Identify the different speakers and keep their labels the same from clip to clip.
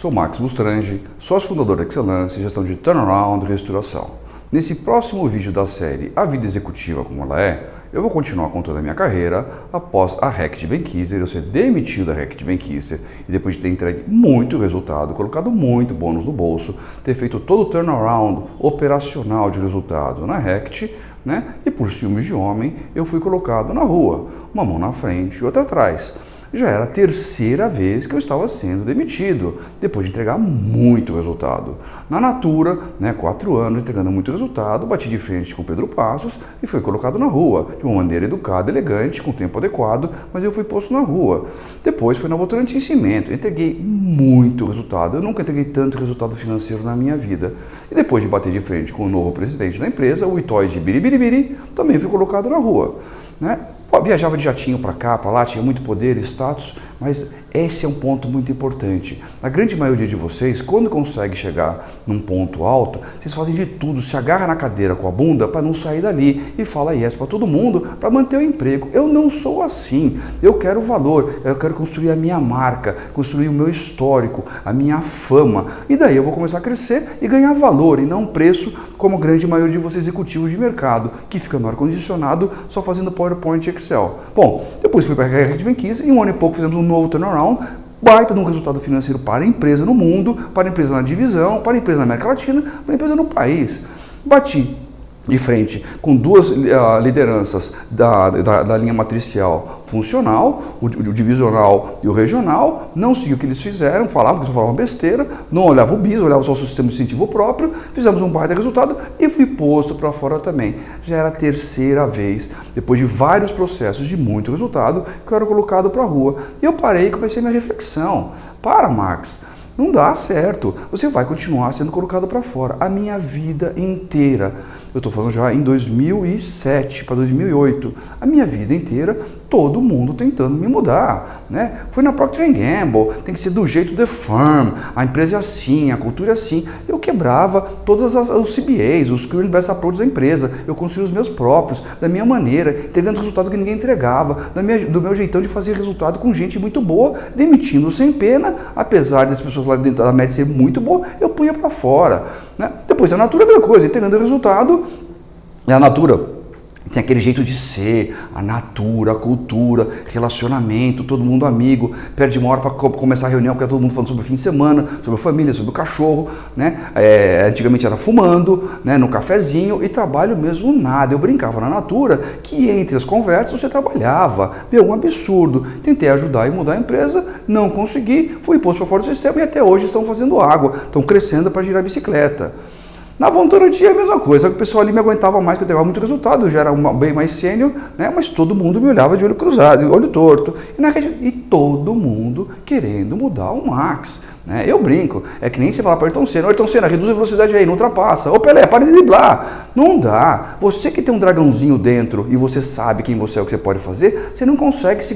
Speaker 1: Sou Max Bustrange, sócio fundador da Excellence, gestão de turnaround e reestruturação. Nesse próximo vídeo da série A Vida Executiva Como Ela É, eu vou continuar contando a minha carreira após a REC de Benkiser, eu ser demitido da REC de Benkiser e depois de ter entregue muito resultado, colocado muito bônus no bolso, ter feito todo o turnaround operacional de resultado na REC, e por ciúmes de homem eu fui colocado na rua, uma mão na frente e outra atrás. Já era a terceira vez que eu estava sendo demitido, depois de entregar muito resultado. Na Natura, 4 anos entregando muito resultado, bati de frente com Pedro Passos e fui colocado na rua, de uma maneira educada, elegante, com tempo adequado, mas eu fui posto na rua. Depois foi na Votorantim Cimento, entreguei muito resultado, eu nunca entreguei tanto resultado financeiro na minha vida. E depois de bater de frente com o novo presidente da empresa, o Itói de Biribiribiri, também fui colocado na rua. Viajava de jatinho para cá, para lá, tinha muito poder e status, mas esse é um ponto muito importante. A grande maioria de vocês, quando consegue chegar num ponto alto, vocês fazem de tudo, se agarra na cadeira com a bunda para não sair dali e fala yes para todo mundo para manter o emprego. Eu não sou assim, eu quero valor, eu quero construir a minha marca, construir o meu histórico, a minha fama, e daí eu vou começar a crescer e ganhar valor e não preço como a grande maioria de vocês executivos de mercado, que fica no ar-condicionado só fazendo PowerPoint e Excel. Bom, depois fui para a REC de Benkiser e um ano e pouco fizemos um novo turnaround, baita de um resultado financeiro para a empresa no mundo, para a empresa na divisão, para a empresa na América Latina, para a empresa no país. Bati de frente com duas lideranças da linha matricial funcional, o divisional e o regional, não segui o que eles fizeram, falavam que só falavam besteira, não olhava o BIS, olhava só o sistema de incentivo próprio, fizemos um baita resultado e fui posto para fora também. Já era a terceira vez, depois de vários processos de muito resultado, que eu era colocado para a rua. E eu parei e comecei a minha reflexão. Para, Max, não dá certo, você vai continuar sendo colocado para fora a minha vida inteira. Eu estou falando já em 2007 para 2008, a minha vida inteira, todo mundo tentando me mudar, Foi na Procter & Gamble, tem que ser do jeito The Firm, a empresa é assim, a cultura é assim. Eu quebrava todos os CBAs, os Current Best Approach da empresa, eu construí os meus próprios, da minha maneira, entregando resultado que ninguém entregava, do meu jeitão de fazer resultado com gente muito boa, demitindo sem pena, apesar das pessoas lá dentro da média ser muito boa, eu punha para fora. Depois a Natura é a mesma coisa, entregando resultado, e a Natura tem aquele jeito de ser, a Natura, a cultura, relacionamento, todo mundo amigo, perde uma hora para começar a reunião, porque todo mundo falando sobre o fim de semana, sobre a família, sobre o cachorro, antigamente era fumando, no cafezinho, e trabalho mesmo nada. Eu brincava na Natura que entre as conversas você trabalhava, um absurdo. Tentei ajudar e mudar a empresa, não consegui, fui posto para fora do sistema e até hoje estão fazendo água, estão crescendo para girar bicicleta. Na Votorantim é a mesma coisa, o pessoal ali me aguentava mais, que eu teve muito resultado, eu já era bem mais sênior, mas todo mundo me olhava de olho cruzado, de olho torto, e todo mundo querendo mudar o Max. Eu brinco, é que nem você fala para o Ayrton Senna, reduz a velocidade aí, não ultrapassa. Ô Pelé, para de driblar. Não dá. Você que tem um dragãozinho dentro e você sabe quem você é, o que você pode fazer, você não consegue se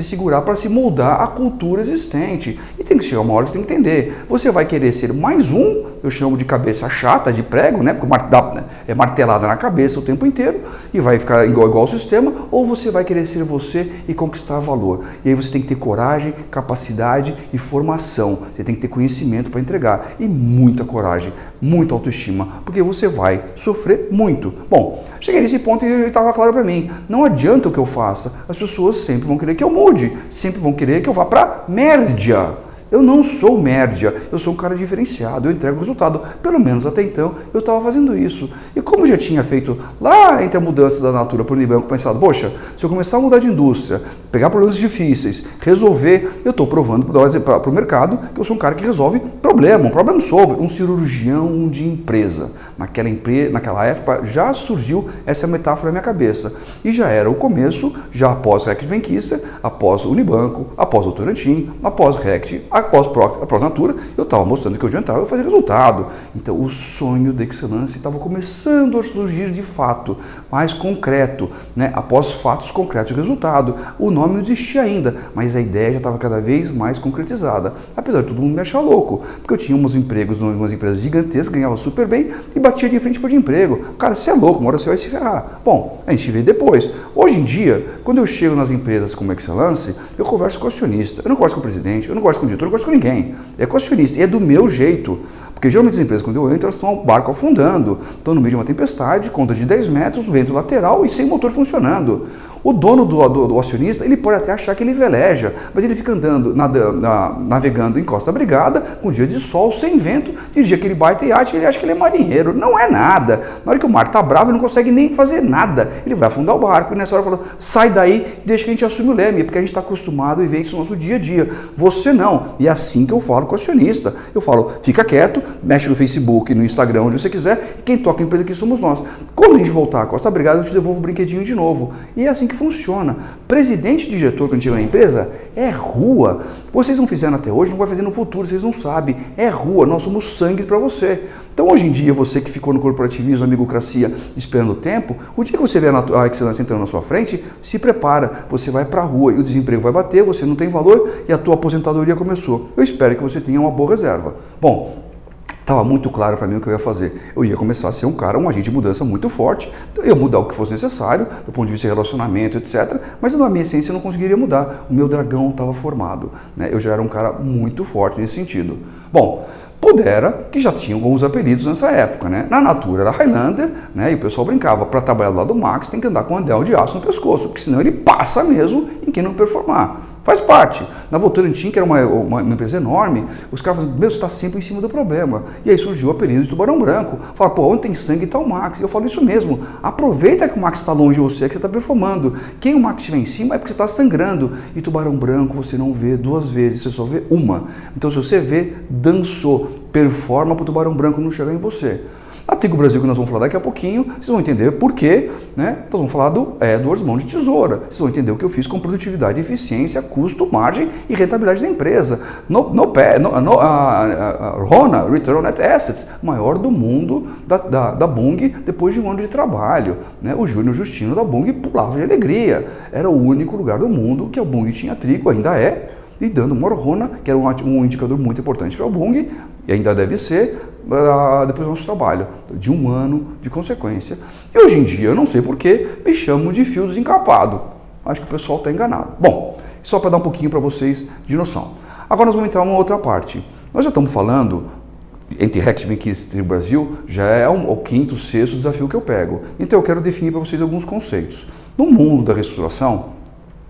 Speaker 1: segurar para se moldar à cultura existente. E tem que chegar uma hora que você tem que entender. Você vai querer ser mais um, eu chamo de cabeça chata, de prego, porque é martelada na cabeça o tempo inteiro e vai ficar igual ao sistema, ou você vai querer ser você e conquistar valor. E aí você tem que ter coragem, capacidade e formação. Você tem que ter conhecimento para entregar e muita coragem, muita autoestima, porque você vai sofrer muito. Bom, cheguei nesse ponto e estava claro para mim, não adianta o que eu faça, as pessoas sempre vão querer que eu mude, sempre vão querer que eu vá para média. Eu não sou média, eu sou um cara diferenciado, eu entrego resultado. Pelo menos até então eu estava fazendo isso. E como eu já tinha feito lá entre a mudança da Natura para o Unibanco, pensado, poxa, se eu começar a mudar de indústria, pegar problemas difíceis, resolver, eu estou provando para o mercado que eu sou um cara que resolve um problem solver, um cirurgião de empresa. Naquela época já surgiu essa metáfora na minha cabeça. E já era o começo, já após REC de Benkiser, após Unibanco, após Votorantim, após REC, após Natura, eu estava mostrando que onde eu entrava eu fazia resultado. Então o sonho da Excellence estava começando a surgir de fato, mais concreto, após fatos concretos de resultado. O nome não existia ainda, mas a ideia já estava cada vez mais concretizada. Apesar de todo mundo me achar louco, porque eu tinha uns empregos em umas empresas gigantescas, ganhava super bem e batia de frente por emprego. Cara, você é louco, uma hora você vai se ferrar. Bom, a gente vê depois. Hoje em dia, quando eu chego nas empresas como Excellence, eu converso com o acionista, eu não converso com o presidente, eu não converso com o diretor, não converso com ninguém. É com acionista. E é do meu jeito. Porque geralmente as empresas, quando eu entro, elas estão ao barco afundando. Estão no meio de uma tempestade, conta de 10 metros, vento lateral e sem motor funcionando. O dono do acionista, ele pode até achar que ele veleja, mas ele fica andando, navegando em Costa Brigada, com dia de sol, sem vento, dirige aquele baita iate, ele acha que ele é marinheiro. Não é nada. Na hora que o mar está bravo, ele não consegue nem fazer nada. Ele vai afundar o barco e nessa hora fala, sai daí, deixa que a gente assume o leme, porque a gente está acostumado e vê isso no nosso dia a dia. Você não. E é assim que eu falo com o acionista. Eu falo, fica quieto, mexe no Facebook, no Instagram, onde você quiser, e quem toca a empresa aqui somos nós. Quando a gente voltar à Costa Brigada, eu te devolvo o brinquedinho de novo. E é assim que funciona. Presidente e diretor, quando chega na empresa, é rua. Vocês não fizeram até hoje, não vai fazer no futuro, vocês não sabem. É rua, nós somos sangue para você. Então, hoje em dia, você que ficou no corporativismo, na amigocracia, esperando o tempo, o dia que você vê a excelência entrando na sua frente, se prepara, você vai para a rua e o desemprego vai bater, você não tem valor e a tua aposentadoria começou. Eu espero que você tenha uma boa reserva. Bom, estava muito claro para mim o que eu ia fazer. Eu ia começar a ser um agente de mudança muito forte, eu ia mudar o que fosse necessário, do ponto de vista de relacionamento, etc. Mas na minha essência eu não conseguiria mudar. O meu dragão estava formado, né? Eu já era um cara muito forte nesse sentido. Bom, Pudera, que já tinha alguns apelidos nessa época, né? Na Natura era Highlander, né? E o pessoal brincava, para trabalhar do lado do Max tem que andar com um anel de aço no pescoço, porque senão ele passa mesmo em quem não performar. Faz parte. Na Votorantim, que era uma empresa enorme, os caras falavam, meu, você está sempre em cima do problema. E aí surgiu o apelido de Tubarão Branco. Fala, pô, onde tem sangue está o Max. Eu falo isso mesmo. Aproveita que o Max está longe de você, que você está performando. Quem o Max estiver em cima é porque você está sangrando. E Tubarão Branco você não vê duas vezes, você só vê uma. Então se você vê, dançou, performa para o Tubarão Branco não chegar em você. A Tigo Brasil, que nós vamos falar daqui a pouquinho, vocês vão entender por quê, né? Nós vamos falar do Edwards Mão de Tesoura. Vocês vão entender o que eu fiz com produtividade, eficiência, custo, margem e rentabilidade da empresa. RONA, Return on Net Assets, maior do mundo da Bung depois de um ano de trabalho. Né? O Júnior Justino da Bung pulava de alegria. Era o único lugar do mundo que a Bung tinha trigo, ainda é, e dando uma RONA, que era um indicador muito importante para a Bung, e ainda deve ser, depois do nosso trabalho, de um ano de consequência. E hoje em dia, eu não sei porquê, me chamam de fio desencapado. Acho que o pessoal está enganado. Bom, só para dar um pouquinho para vocês de noção. Agora nós vamos entrar em uma outra parte. Nós já estamos falando, entre Rect, Benquist e Brasil, já é o quinto, sexto desafio que eu pego. Então eu quero definir para vocês alguns conceitos. No mundo da reestruturação,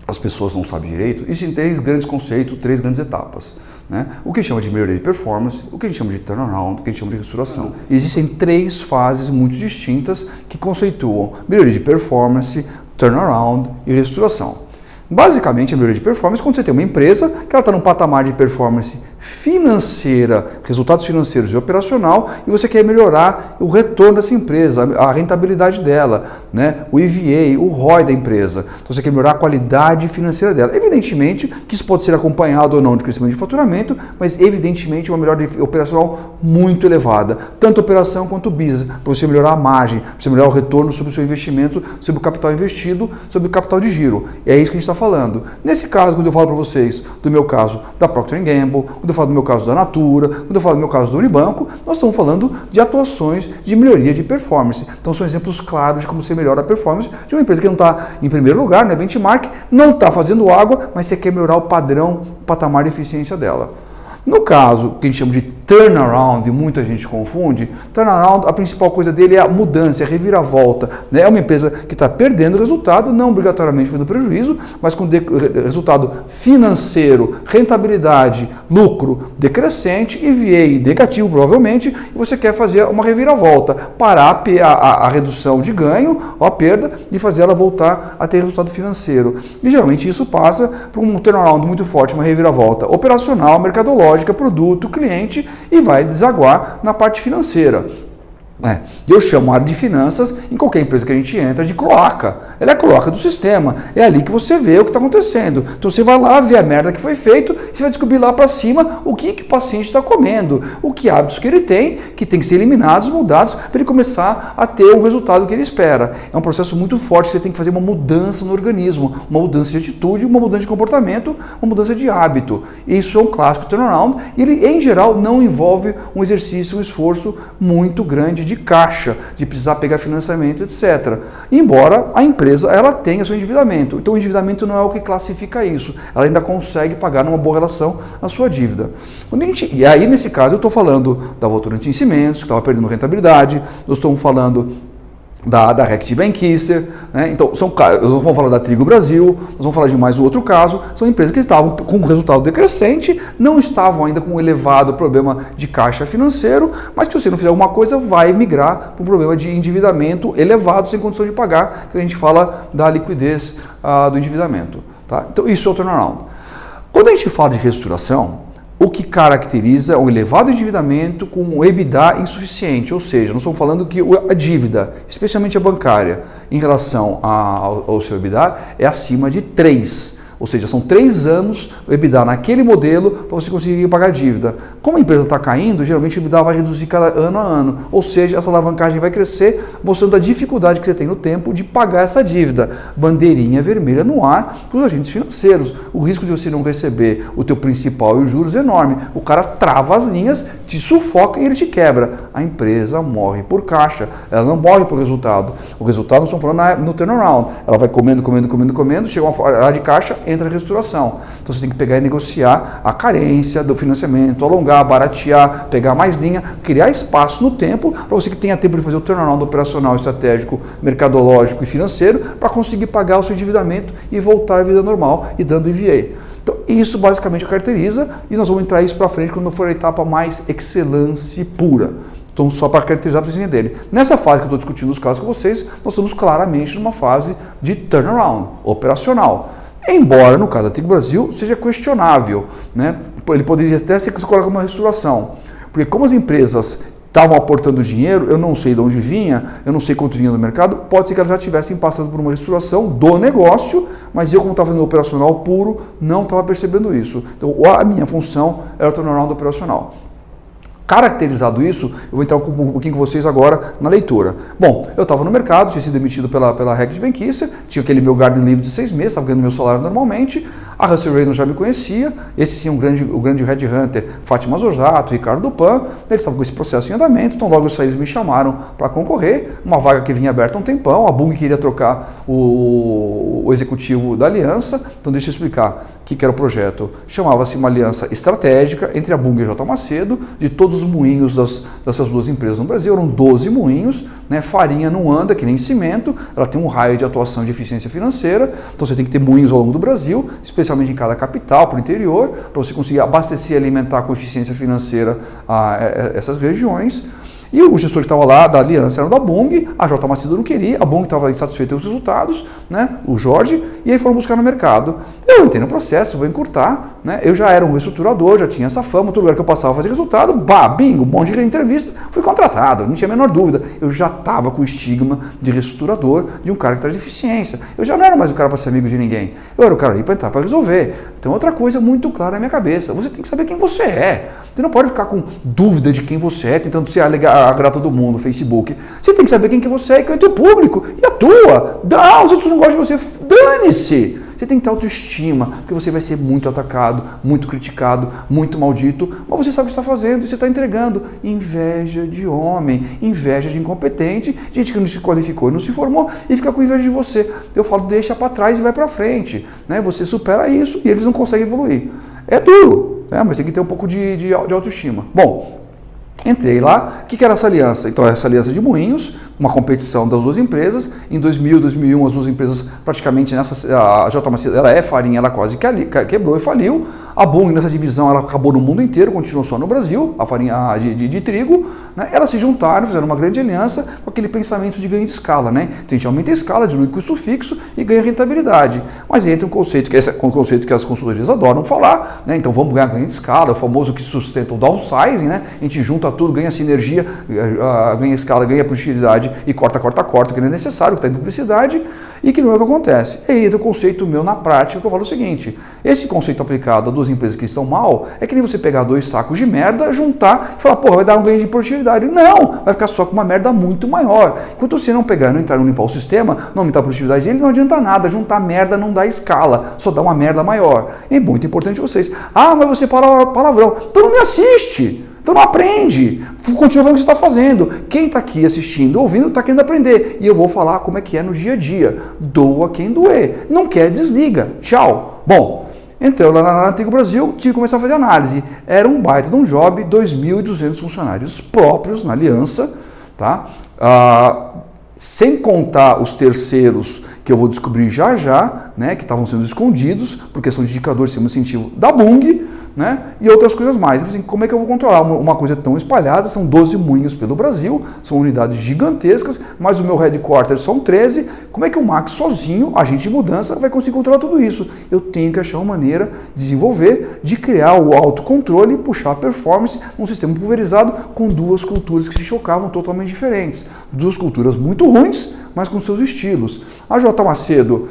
Speaker 1: as pessoas não sabem direito, existem três grandes conceitos, três grandes etapas. Né? O que a gente chama de melhoria de performance, o que a gente chama de turnaround, o que a gente chama de restauração. Existem três fases muito distintas que conceituam melhoria de performance, turnaround e restauração. Basicamente, a melhoria de performance, quando você tem uma empresa que ela está num patamar de performance financeira, resultados financeiros e operacional, e você quer melhorar o retorno dessa empresa, a rentabilidade dela, né? O EVA, o ROI da empresa. Então você quer melhorar a qualidade financeira dela. Evidentemente que isso pode ser acompanhado ou não de crescimento de faturamento, mas evidentemente uma melhora operacional muito elevada, tanto operação quanto business, para você melhorar a margem, para você melhorar o retorno sobre o seu investimento, sobre o capital investido, sobre o capital de giro. E é isso que a gente está falando. Nesse caso, quando eu falo para vocês do meu caso da Procter & Gamble, quando eu falo do meu caso da Natura, quando eu falo do meu caso do Unibanco, nós estamos falando de atuações de melhoria de performance. Então são exemplos claros de como você melhora a performance de uma empresa que não está em primeiro lugar, né, benchmark, não está fazendo água, mas você quer melhorar o padrão, o patamar de eficiência dela. No caso, que a gente chama de turnaround, e muita gente confunde, turnaround, a principal coisa dele é a mudança, é a reviravolta. Né? É uma empresa que está perdendo resultado, não obrigatoriamente fazendo prejuízo, mas com resultado financeiro, rentabilidade, lucro decrescente, EVA negativo provavelmente, e você quer fazer uma reviravolta, parar a redução de ganho, ou a perda, e fazer ela voltar a ter resultado financeiro. E geralmente isso passa por um turnaround muito forte, uma reviravolta operacional, mercadológica, produto, cliente, e vai desaguar na parte financeira. Eu chamo a área de finanças, em qualquer empresa que a gente entra, de cloaca. Ela é a cloaca do sistema. É ali que você vê o que está acontecendo. Então você vai lá ver a merda que foi feito, você vai descobrir lá para cima o que o paciente está comendo, o que hábitos que ele tem, que tem que ser eliminados, mudados, para ele começar a ter o resultado que ele espera. É um processo muito forte, você tem que fazer uma mudança no organismo, uma mudança de atitude, uma mudança de comportamento, uma mudança de hábito. Isso é um clássico turnaround, e ele, em geral, não envolve um exercício, um esforço muito grande de caixa, de precisar pegar financiamento, etc. Embora a empresa ela tenha seu endividamento. Então o endividamento não é o que classifica isso. Ela ainda consegue pagar numa boa relação a sua dívida. E aí, nesse caso, eu estou falando da Votorantim Cimentos, que estava perdendo rentabilidade, nós estamos falando da Reckitt Benckiser, né? Então, nós vamos falar da Trigo Brasil, nós vamos falar de mais um outro caso, são empresas que estavam com um resultado decrescente, não estavam ainda com um elevado problema de caixa financeiro, mas que se você não fizer alguma coisa, vai migrar para um problema de endividamento elevado, sem condição de pagar, que a gente fala da liquidez do endividamento. Tá? Então, isso é o turnaround. Quando a gente fala de reestruturação, o que caracteriza um elevado endividamento com um EBITDA insuficiente, ou seja, nós estamos falando que a dívida, especialmente a bancária, em relação ao seu EBITDA, é acima de 3. Ou seja, são 3 anos o EBITDA naquele modelo para você conseguir pagar a dívida. Como a empresa está caindo, geralmente o EBITDA vai reduzir cada ano a ano. Ou seja, essa alavancagem vai crescer, mostrando a dificuldade que você tem no tempo de pagar essa dívida. Bandeirinha vermelha no ar para os agentes financeiros. O risco de você não receber o teu principal e os juros é enorme. O cara trava as linhas, te sufoca e ele te quebra. A empresa morre por caixa, ela não morre por resultado. O resultado nós estamos falando no turnaround. Ela vai comendo, chega uma hora de caixa, entra a reestruturação. Então você tem que pegar e negociar a carência do financiamento, alongar, baratear, pegar mais linha, criar espaço no tempo para você que tenha tempo de fazer o turnaround operacional, estratégico, mercadológico e financeiro para conseguir pagar o seu endividamento e voltar à vida normal e dando EVA. Então isso basicamente caracteriza e nós vamos entrar isso para frente quando for a etapa mais excelência pura. Então, só para caracterizar para vocês entenderem. Nessa fase que eu estou discutindo os casos com vocês, nós estamos claramente numa fase de turnaround operacional. Embora, no caso da Trigo Brasil, seja questionável, né? Ele poderia até ser colocado como uma reestruturação. Porque como as empresas estavam aportando dinheiro, eu não sei de onde vinha, eu não sei quanto vinha do mercado, pode ser que elas já tivessem passado por uma reestruturação do negócio, mas eu, como estava no operacional puro, não estava percebendo isso. Então, a minha função era o turnaround operacional. Caracterizado isso, eu vou entrar um pouquinho com vocês agora na leitura. Bom, eu estava no mercado, tinha sido demitido pela Reckitt Benckiser, tinha aquele meu garden leave de 6 meses, estava ganhando meu salário normalmente, a Russell Reynolds já me conhecia, esse sim, o grande headhunter, Fátima Zorzato, Ricardo Dupan, eles estavam com esse processo em andamento, então logo eu saí, eles me chamaram para concorrer, uma vaga que vinha aberta há um tempão, a Bung queria trocar o executivo da aliança, então deixa eu explicar o que era o projeto. Chamava-se uma aliança estratégica entre a Bung e a J. Macedo, de todos os moinhos dessas duas empresas no Brasil, eram 12 moinhos, né? Farinha não anda, que nem cimento, ela tem um raio de atuação de eficiência financeira, então você tem que ter moinhos ao longo do Brasil, especialmente em cada capital, para o interior, para você conseguir abastecer e alimentar com eficiência financeira essas regiões. E o gestor que estava lá da aliança era o da Bung, a J. Macedo não queria, a Bung estava insatisfeita com os resultados, né, o Jorge, e aí foram buscar no mercado. Eu entrei no processo, vou encurtar, né, eu já era um reestruturador, já tinha essa fama, todo lugar que eu passava fazer resultado, bingo, um monte de entrevista, fui contratado, não tinha a menor dúvida. Eu já estava com o estigma de reestruturador, de um cara que traz eficiência. Eu já não era mais o cara para ser amigo de ninguém, eu era o cara ali para entrar para resolver. Então outra coisa muito clara na minha cabeça, você tem que saber quem você é. Você não pode ficar com dúvida de quem você é, tentando se agradar todo mundo no Facebook. Você tem que saber quem que você é, quem é o teu público, e atua. Os outros não gostam de você, dane-se. Você tem que ter autoestima, porque você vai ser muito atacado, muito criticado, muito maldito, mas você sabe o que está fazendo e você está entregando. Inveja de homem, inveja de incompetente, gente que não se qualificou e não se formou e fica com inveja de você. Eu falo, deixa para trás e vai para frente. Né? Você supera isso e eles não conseguem evoluir. É duro, né? Mas tem que ter um pouco de autoestima. Bom, entrei lá. O que era essa aliança? Então, essa aliança de moinhos, uma competição das duas empresas. Em 2000, 2001, as duas empresas praticamente a J. Macedo, ela é farinha, ela quase quebrou e faliu. A Bung, nessa divisão, ela acabou no mundo inteiro, continuou só no Brasil, a farinha de trigo. Né? Elas se juntaram, fizeram uma grande aliança com aquele pensamento de ganho de escala. Né? Então, a gente aumenta a escala, diminui o custo fixo e ganha rentabilidade. Mas entra um conceito, que as consultorias adoram falar. Né? Então, vamos ganhar ganho de escala, o famoso que sustenta o downsizing. Né? A gente junta tudo, ganha sinergia, ganha escala, ganha produtividade e corta, que não é necessário, que está em duplicidade e que não é o que acontece. E aí entra o conceito meu na prática, que eu falo o seguinte, esse conceito aplicado a duas empresas que estão mal, é que nem você pegar 2 sacos de merda, juntar e falar, porra, vai dar um ganho de produtividade. Não, vai ficar só com uma merda muito maior. Enquanto você não pegar, não entrar, não limpar o sistema, não aumentar a produtividade dele, não adianta nada, juntar merda não dá escala, só dá uma merda maior. É muito importante vocês, mas você fala palavrão, então não me assiste. Então não aprende, continua fazendo o que você está fazendo. Quem está aqui assistindo, ouvindo, está querendo aprender. E eu vou falar como é que é no dia a dia. Doa quem doer. Não quer, desliga. Tchau. Bom, então lá na Antigo Brasil, tive que começar a fazer análise. Era um baita de um job, 2.200 funcionários próprios na aliança, tá? Sem contar os terceiros que eu vou descobrir já já, né, que estavam sendo escondidos por questão de indicadores de incentivo da Bung, né, e outras coisas mais. Eu falei assim, como é que eu vou controlar uma coisa tão espalhada? São 12 moinhos pelo Brasil, são unidades gigantescas, mas o meu headquarter são 13. Como é que o Max sozinho, agente de mudança, vai conseguir controlar tudo isso? Eu tenho que achar uma maneira de desenvolver, de criar o autocontrole e puxar a performance num sistema pulverizado com duas culturas que se chocavam totalmente diferentes. Duas culturas muito ruins, mas com seus estilos. A J. Macedo,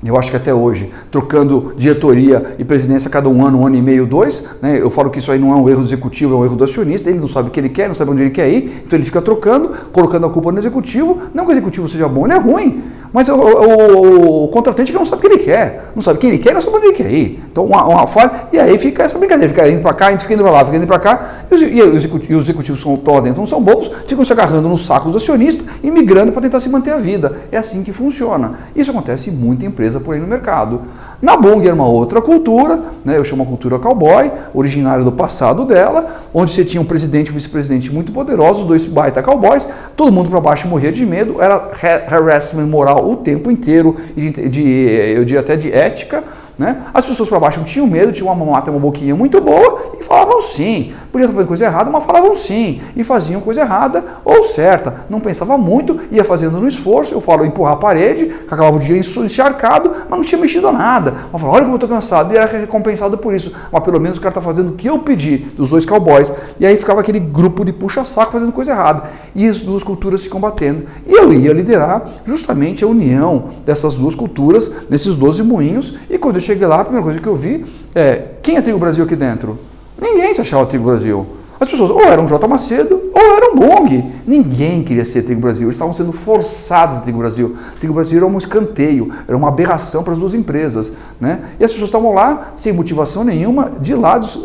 Speaker 1: eu acho que até hoje, trocando diretoria e presidência a cada um ano e meio, 2, né? Eu falo que isso aí não é um erro do executivo, é um erro do acionista, ele não sabe o que ele quer, não sabe onde ele quer ir, então ele fica trocando, colocando a culpa no executivo. Não que o executivo seja bom, ele é ruim, mas o contratante que não sabe o que ele quer, não sabe quem ele quer, não sabe onde ele quer ir. Então uma falha, e aí fica essa brincadeira, fica indo para cá, fica indo para lá, fica indo para cá, e os executivos estão lá dentro, não são bobos, ficam se agarrando no saco do acionista e migrando para tentar se manter a vida. É assim que funciona. Isso acontece em muita empresa por aí no mercado. Na Bung era uma outra cultura, né? Eu chamo a cultura cowboy, originária do passado dela, onde você tinha um presidente e um vice-presidente muito poderosos, dois baita cowboys, todo mundo para baixo morria de medo, era harassment moral o tempo inteiro, eu diria até de ética, né? As pessoas para baixo não tinham medo, tinham uma mamata, uma boquinha muito boa e falavam sim. Podiam estar fazendo coisa errada, mas falavam sim. E faziam coisa errada ou certa. Não pensava muito, ia fazendo no esforço. Eu falo empurrar a parede, acabava o dia encharcado, mas não tinha mexido nada. Eu falava, olha como eu estou cansado. E era recompensado por isso. Mas pelo menos o cara está fazendo o que eu pedi dos dois cowboys. E aí ficava aquele grupo de puxa-saco fazendo coisa errada. E as duas culturas se combatendo. E eu ia liderar justamente a união dessas duas culturas, nesses 12 moinhos. E quando eu cheguei lá, a primeira coisa que eu vi é, quem é Trigo Brasil aqui dentro? Ninguém se achava Trigo Brasil. As pessoas ou eram J. Macedo ou eram Bung. Ninguém queria ser Trigo Brasil. Eles estavam sendo forçados a Trigo Brasil. Trigo Brasil era um escanteio, era uma aberração para as duas empresas, né? E as pessoas estavam lá sem motivação nenhuma, de lados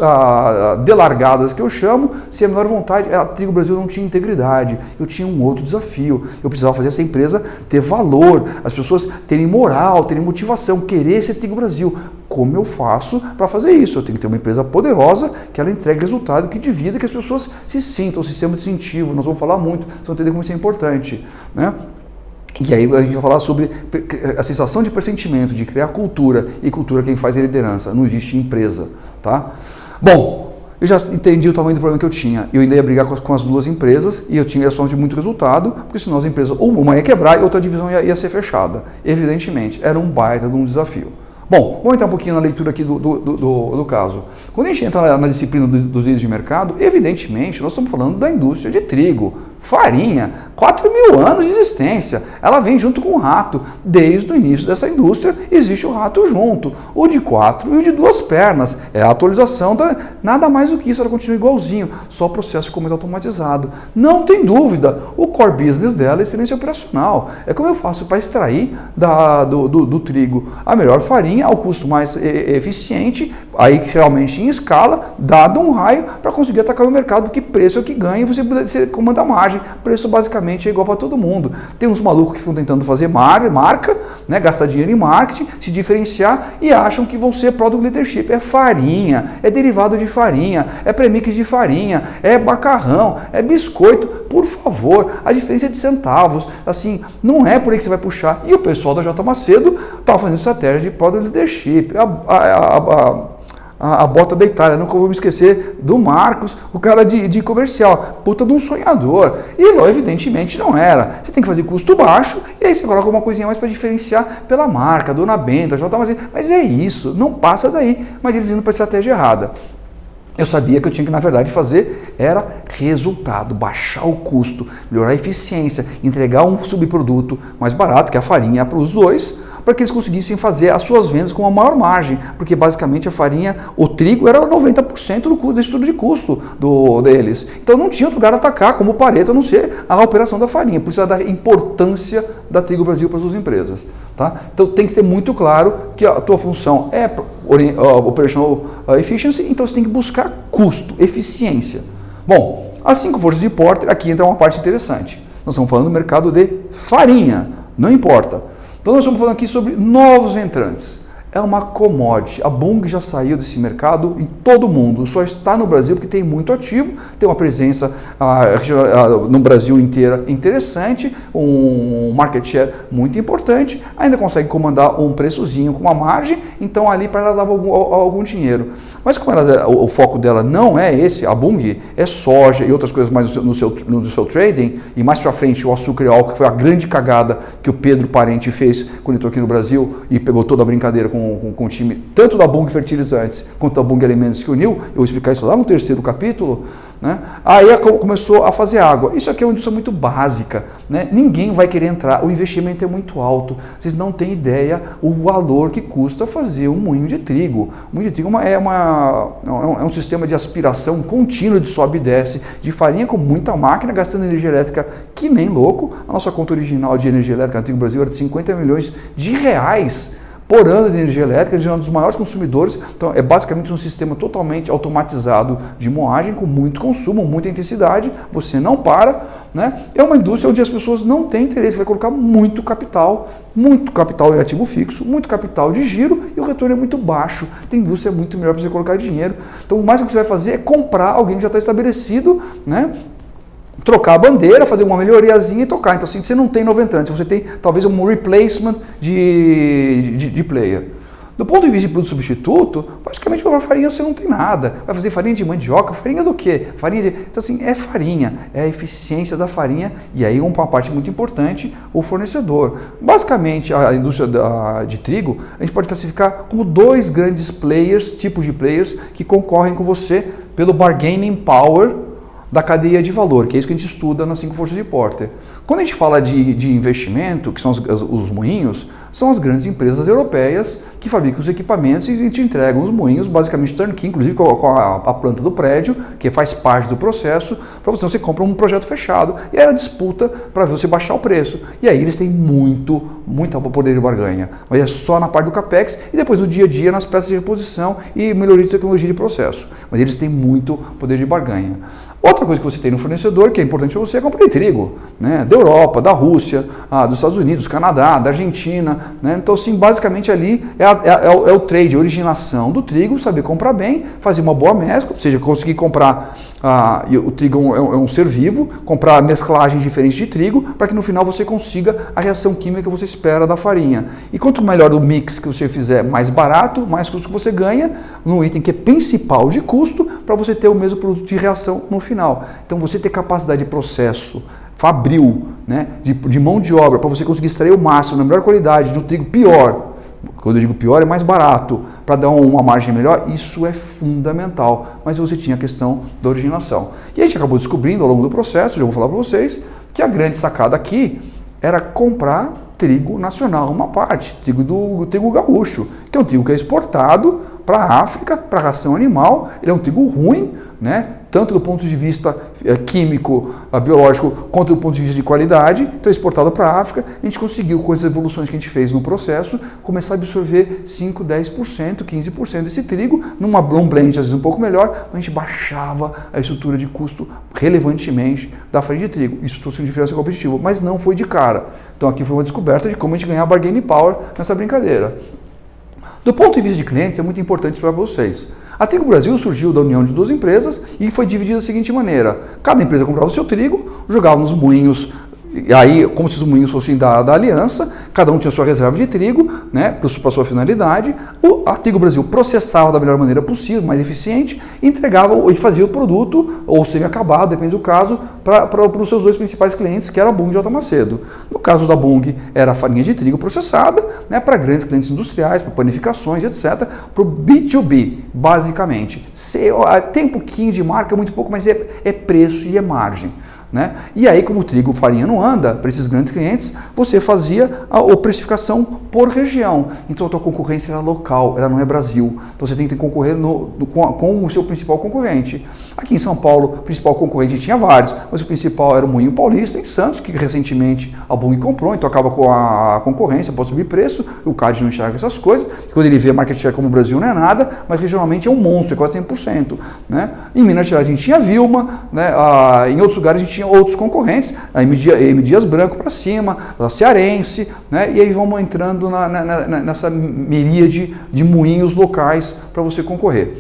Speaker 1: delargadas que eu chamo, sem a menor vontade. A Trigo Brasil não tinha integridade. Eu tinha um outro desafio. Eu precisava fazer essa empresa ter valor, as pessoas terem moral, terem motivação, querer ser Trigo Brasil. Como eu faço para fazer isso? Eu tenho que ter uma empresa poderosa, que ela entregue resultado, que divida, que as pessoas se sintam, o sistema de incentivo. Nós vamos falar muito, vocês vão entender como isso é importante, né? E aí a gente vai falar sobre a sensação de pressentimento, de criar cultura, e cultura quem faz é liderança, não existe empresa, tá? Bom, eu já entendi o tamanho do problema que eu tinha. Eu ainda ia brigar com as duas empresas e eu tinha a de muito resultado, porque senão as empresas, ou uma ia quebrar e outra divisão ia ser fechada. Evidentemente, era um baita de um desafio. Bom, vamos entrar um pouquinho na leitura aqui do caso. Quando a gente entra na disciplina dos líderes de mercado, evidentemente, nós estamos falando da indústria de trigo, farinha, 4.000 anos de existência. Ela vem junto com o rato. Desde o início dessa indústria, existe o rato junto. O de 4 e o de 2 pernas. É a atualização, nada mais do que isso, ela continua igualzinho, só o processo ficou mais automatizado. Não tem dúvida, o core business dela é excelência operacional. É como eu faço para extrair do trigo a melhor farinha, ao custo mais eficiente, aí realmente em escala, dado um raio para conseguir atacar o mercado, que preço é o que ganha e você comanda a margem. Preço basicamente é igual para todo mundo. Tem uns malucos que ficam tentando fazer marca, né, gastar dinheiro em marketing, se diferenciar e acham que vão ser product leadership. É farinha, é derivado de farinha, é premix de farinha, é macarrão, é biscoito. Por favor, a diferença é de centavos. Assim, não é por aí que você vai puxar. E o pessoal da J. Macedo estava fazendo estratégia de product leadership. A bota da Itália, nunca vou me esquecer do Marcos, o cara de comercial, puta de um sonhador. E lá, evidentemente, não era. Você tem que fazer custo baixo e aí você coloca uma coisinha mais para diferenciar pela marca, Dona Benta, J. Macedo. Mas é isso, não passa daí. Mas eles indo para a estratégia errada. Eu sabia que eu tinha que, na verdade, fazer era resultado, baixar o custo, melhorar a eficiência, entregar um subproduto mais barato, que é a farinha, para os dois, para que eles conseguissem fazer as suas vendas com uma maior margem, porque basicamente a farinha, o trigo era 90% do estudo de custo deles. Então não tinha outro lugar a atacar, como o Pareto, a não ser a operação da farinha. Por isso é da importância da Trigo Brasil para as duas empresas. Tá? Então tem que ter muito claro que a tua função é operational efficiency, então você tem que buscar custo, eficiência. Bom, as 5 forças de Porter, aqui entra uma parte interessante. Nós estamos falando do mercado de farinha, não importa. Então nós estamos falando aqui sobre novos entrantes. É uma commodity. A Bunge já saiu desse mercado em todo o mundo. Só está no Brasil porque tem muito ativo, tem uma presença no Brasil inteira interessante, um market share muito importante, ainda consegue comandar um preçozinho com uma margem, então ali para ela dava algum dinheiro. Mas como o foco dela não é esse, a Bunge é soja e outras coisas mais no seu trading, e mais para frente o açúcar e o álcool, que foi a grande cagada que o Pedro Parente fez quando entrou aqui no Brasil e pegou toda a brincadeira com o time, tanto da Bunge Fertilizantes quanto da Bunge Alimentos que uniu. Eu vou explicar isso lá no 3º capítulo. Né? Aí começou a fazer água. Isso aqui é uma indústria muito básica, né? Ninguém vai querer entrar, o investimento é muito alto. Vocês não têm ideia o valor que custa fazer um moinho de trigo. O moinho de trigo é um sistema de aspiração contínua de sobe e desce, de farinha com muita máquina, gastando energia elétrica que nem louco. A nossa conta original de energia elétrica no Antigo Brasil era de 50 milhões de reais por ano de energia elétrica, de um dos maiores consumidores. Então é basicamente um sistema totalmente automatizado de moagem, com muito consumo, muita intensidade, você não para, né? É uma indústria onde as pessoas não têm interesse, vai colocar muito capital em ativo fixo, muito capital de giro, e o retorno é muito baixo. Tem indústria muito melhor para você colocar dinheiro. Então o mais que você vai fazer é comprar alguém que já está estabelecido, né? Trocar a bandeira, fazer uma melhoriazinha e tocar. Então, assim, você não tem novo entrante, você tem talvez um replacement de player. Do ponto de vista de produto substituto, praticamente para farinha você não tem nada. Vai fazer farinha de mandioca, farinha do quê? Então, assim, é farinha, é a eficiência da farinha, e aí uma parte muito importante, o fornecedor. Basicamente, a indústria de trigo, a gente pode classificar como 2 grandes players, tipos de players, que concorrem com você pelo bargaining power da cadeia de valor, que é isso que a gente estuda nas 5 forças de Porter. Quando a gente fala de investimento, que são os moinhos, são as grandes empresas europeias que fabricam os equipamentos e te entregam os moinhos, basicamente turnkey, inclusive com a planta do prédio, que faz parte do processo, para você compra um projeto fechado, e aí a disputa para você baixar o preço. E aí eles têm muito poder de barganha, mas é só na parte do CAPEX e depois no dia a dia nas peças de reposição e melhoria de tecnologia de processo. Mas eles têm muito poder de barganha. Outra coisa que você tem no fornecedor, que é importante para você, é comprar trigo, né? Da Europa, da Rússia, dos Estados Unidos, Canadá, da Argentina, né? Então, assim, basicamente ali é o trade, a originação do trigo, saber comprar bem, fazer uma boa mescla, ou seja, conseguir comprar, o trigo é um ser vivo, comprar mesclagens diferentes de trigo, para que no final você consiga a reação química que você espera da farinha. E quanto melhor o mix que você fizer, mais barato, mais custo que você ganha, num item que é principal de custo, para você ter o mesmo produto de reação no final. Então você ter capacidade de processo fabril, né, de mão de obra, para você conseguir extrair o máximo, na melhor qualidade, de um trigo pior. Quando eu digo pior, é mais barato, para dar uma margem melhor, isso é fundamental. Mas você tinha a questão da originação. E a gente acabou descobrindo ao longo do processo, já vou falar para vocês, que a grande sacada aqui era comprar trigo nacional, uma parte, trigo gaúcho, que é um trigo que é exportado para a África, para a ração animal. Ele é um trigo ruim, né? Tanto do ponto de vista químico, biológico, quanto do ponto de vista de qualidade. Então é exportado para a África. A gente conseguiu, com as evoluções que a gente fez no processo, começar a absorver 5%, 10%, 15% desse trigo, num blend às vezes um pouco melhor, mas a gente baixava a estrutura de custo relevantemente da farinha de trigo. Isso trouxe uma diferença competitiva, mas não foi de cara. Então aqui foi uma descoberta de como a gente ganhar bargaining power nessa brincadeira. Do ponto de vista de clientes, é muito importante para vocês. A Trigo Brasil surgiu da união de 2 empresas e foi dividida da seguinte maneira. Cada empresa comprava o seu trigo, jogava nos moinhos, e aí, como se os moinhos fossem da aliança, cada um tinha sua reserva de trigo, né, para sua finalidade. A Trigo Brasil processava da melhor maneira possível, mais eficiente, entregava e fazia o produto, ou semi-acabado, depende do caso, para os seus 2 principais clientes, que era a Bunge e a J. Macedo. No caso da Bunge, era a farinha de trigo processada, né, para grandes clientes industriais, para panificações, etc., para o B2B, basicamente. Tem um pouquinho de marca, muito pouco, mas é preço e é margem. né? E aí, como o trigo, farinha não anda, para esses grandes clientes, você fazia a precificação por região. Então a tua concorrência era local, ela não é Brasil. Então você tem que concorrer com o seu principal concorrente. Aqui em São Paulo, o principal concorrente tinha vários, mas o principal era o Moinho Paulista, em Santos, que recentemente a Bung comprou, então acaba com a concorrência, pode subir preço, o CAD não enxerga essas coisas, que quando ele vê a market share como o Brasil não é nada, mas regionalmente é um monstro, é quase 100%. Né? Em Minas Gerais a gente tinha Vilma, né? Em outros lugares a gente tinha outros concorrentes, a M. Dias Branco para cima, a Cearense, né? E aí vamos entrando nessa miríade de moinhos locais para você concorrer.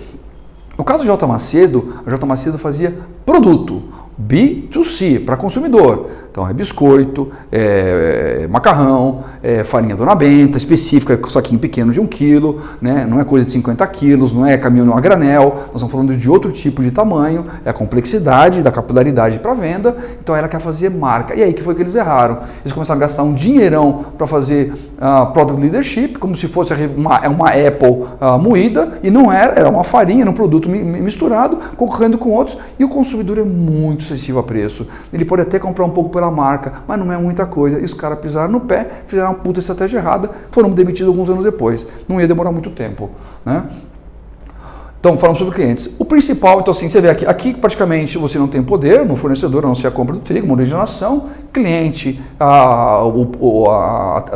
Speaker 1: No caso do J. Macedo, a J. Macedo fazia produto, B2C, para consumidor. Então é biscoito, macarrão, farinha Dona Benta, específica, saquinho pequeno de 1 kg, né? Não é coisa de 50 quilos, não é caminhão a granel, nós estamos falando de outro tipo de tamanho, é a complexidade da capilaridade para venda, então ela quer fazer marca. E aí que foi que eles erraram? Eles começaram a gastar um dinheirão para fazer product leadership, como se fosse uma Apple moída, e não era uma farinha, era um produto misturado, concorrendo com outros, e o consumidor é muito sensível a preço. Ele pode até comprar um pouco pela marca, mas não é muita coisa. E os caras pisaram no pé, fizeram uma puta estratégia errada, foram demitidos alguns anos depois. Não ia demorar muito tempo, né? Então, falando sobre clientes. O principal, então assim, você vê aqui praticamente você não tem poder no fornecedor, a não ser a compra do trigo, uma originação. Cliente, a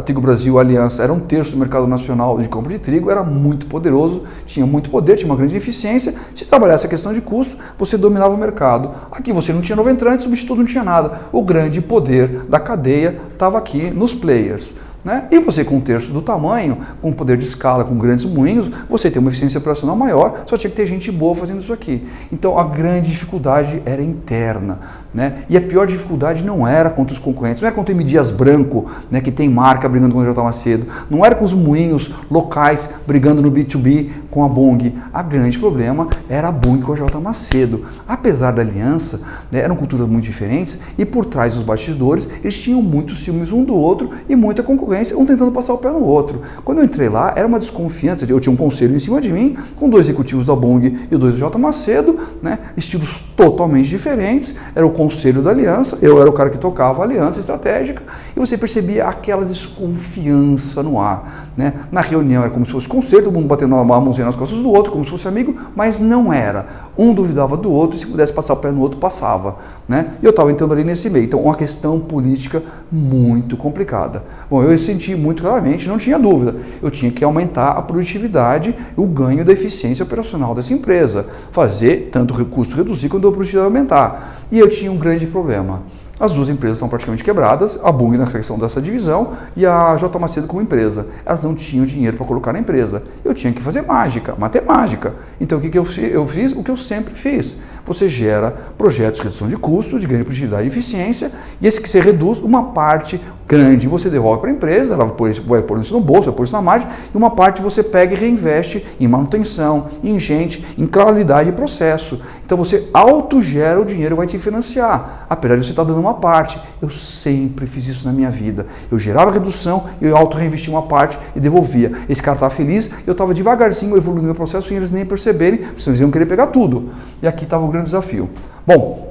Speaker 1: Trigo Brasil, a Aliança, era 1/3 do mercado nacional de compra de trigo, era muito poderoso, tinha muito poder, tinha uma grande eficiência. Se trabalhasse a questão de custo, você dominava o mercado. Aqui você não tinha novo entrante, substituto não tinha nada. O grande poder da cadeia estava aqui nos players. Né? E você com 1/3 do tamanho, com poder de escala, com grandes moinhos, você tem uma eficiência operacional maior, só tinha que ter gente boa fazendo isso aqui. Então a grande dificuldade era interna. Né? E a pior dificuldade não era contra os concorrentes, não era contra o M. Dias Branco, né, que tem marca brigando com o J. Macedo, não era com os moinhos locais brigando no B2B com a Bung. A grande problema era a Bung com o J. Macedo. Apesar da aliança, né, eram culturas muito diferentes e por trás dos bastidores eles tinham muitos ciúmes um do outro e muita concorrência, um tentando passar o pé no outro. Quando eu entrei lá, era uma desconfiança, eu tinha um conselho em cima de mim, com 2 executivos da Bung e 2 do J. Macedo, né, estilos totalmente diferentes, era o conselho da aliança, eu era o cara que tocava a aliança estratégica, e você percebia aquela desconfiança no ar. Né? Na reunião era como se fosse conselho, todo mundo batendo uma mãozinha nas costas do outro, como se fosse amigo, mas não era. Um duvidava do outro, e se pudesse passar o pé no outro, passava. Né? E eu estava entrando ali nesse meio. Então, uma questão política muito complicada. Bom, eu senti muito claramente, não tinha dúvida, eu tinha que aumentar a produtividade, o ganho da eficiência operacional dessa empresa, fazer tanto o custo reduzir quanto a produtividade aumentar. E eu tinha um grande problema. As duas empresas são praticamente quebradas, a Bung na questão dessa divisão e a J. Macedo como empresa. Elas não tinham dinheiro para colocar na empresa. Eu tinha que fazer mágica, matemática. Então o que eu fiz? O que eu sempre fiz. Você gera projetos de redução de custos, de ganho de produtividade e eficiência, e esse que você reduz, uma parte grande você devolve para a empresa, ela vai pôr isso no bolso, vai pôr isso na margem, e uma parte você pega e reinveste em manutenção, em gente, em qualidade e processo. Então você autogera o dinheiro e vai te financiar, apesar de você estar dando uma parte. Eu sempre fiz isso na minha vida. Eu gerava redução, eu auto-reinvestia uma parte e devolvia. Esse cara estava feliz, eu estava devagarzinho evoluindo meu processo sem eles nem perceberem, porque eles iam querer pegar tudo. E aqui estava o grande desafio. Bom,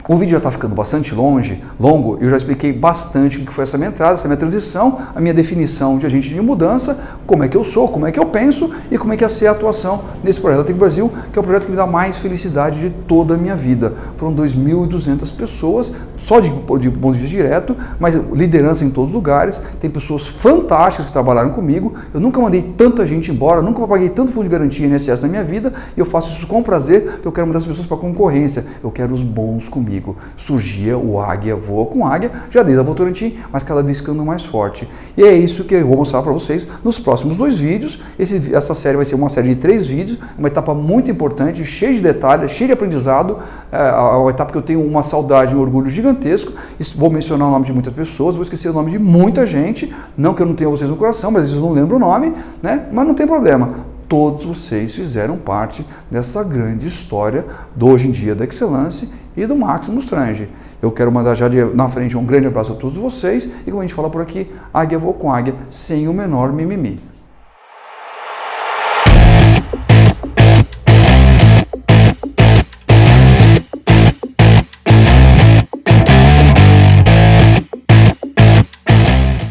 Speaker 1: o vídeo já está ficando bastante longo, eu já expliquei bastante o que foi essa minha entrada, essa minha transição, a minha definição de agente de mudança, como é que eu sou, como é que eu penso e como é que ia ser a atuação nesse projeto da Trigo Brasil, que é o projeto que me dá mais felicidade de toda a minha vida. Foram 2.200 pessoas, só de ponto de vista direto, mas liderança em todos os lugares, tem pessoas fantásticas que trabalharam comigo, eu nunca mandei tanta gente embora, nunca paguei tanto fundo de garantia INSS na minha vida, e eu faço isso com prazer, porque eu quero mandar as pessoas para a concorrência, eu quero os bons comigo. Surgia o Águia Voa com Águia, já desde a Votorantim, mas cada vez ficando mais forte. E é isso que eu vou mostrar para vocês nos próximos 2 vídeos. Essa série vai ser uma série de 3 vídeos, uma etapa muito importante, cheia de detalhes, cheia de aprendizado, uma etapa que eu tenho uma saudade e um orgulho gigantesco. Vou mencionar o nome de muitas pessoas, vou esquecer o nome de muita gente, não que eu não tenha vocês no coração, mas às vezes eu não lembro o nome, né? Mas não tem problema. Todos vocês fizeram parte dessa grande história do hoje em dia da Excelance e do Maximus Strange. Eu quero mandar já na frente um grande abraço a todos vocês e como a gente fala por aqui, Águia Voa com Águia, sem o menor mimimi.